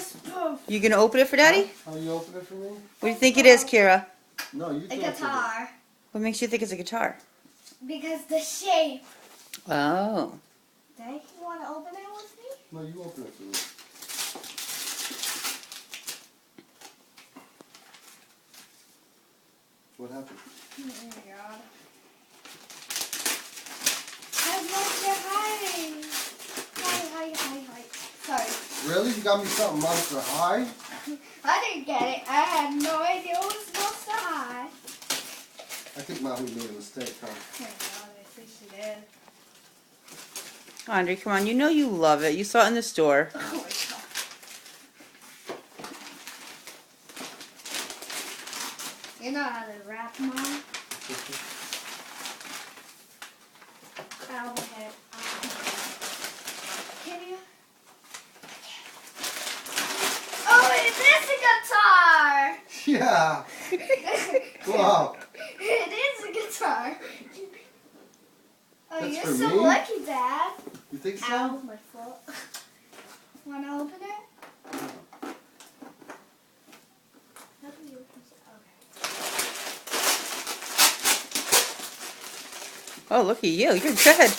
was poof. You gonna open it for Daddy? How you open it for me? What do you think it is, Kira? No, you A do it for me. guitar. What makes you think it's a guitar? Because the shape. Oh. Dad, you want to open it with me? No, you open it for me. What happened? Oh my god. That's what you're hiding. Hi. Sorry. Really? You got me something Monster High? I didn't get it. I had no idea it was supposed to hide. I think Maui made a mistake, huh? Oh my god, I think she did. Andre, come on. You know you love it. You saw it in the store. Oh my god. You know how to wrap, Mom? I'll go ahead. Can you? Oh, it is a guitar! Yeah. Wow. It is a guitar. Oh, That's you're for so me? lucky, Dad. You think so? Ow, my foot. Wanna open it? How do you open it? Okay. Oh, look at you. You're good.